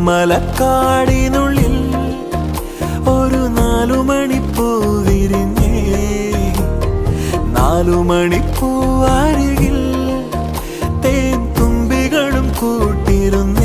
നീലമലക്കാടിനുള്ളിൽ ഒരു 4 മണിപ്പൂ വിരിഞ്ഞേ. 4 മണിപ്പൂ അരികിൽ തേൻ തുമ്പികളും കൂട്ടിരുന്നു.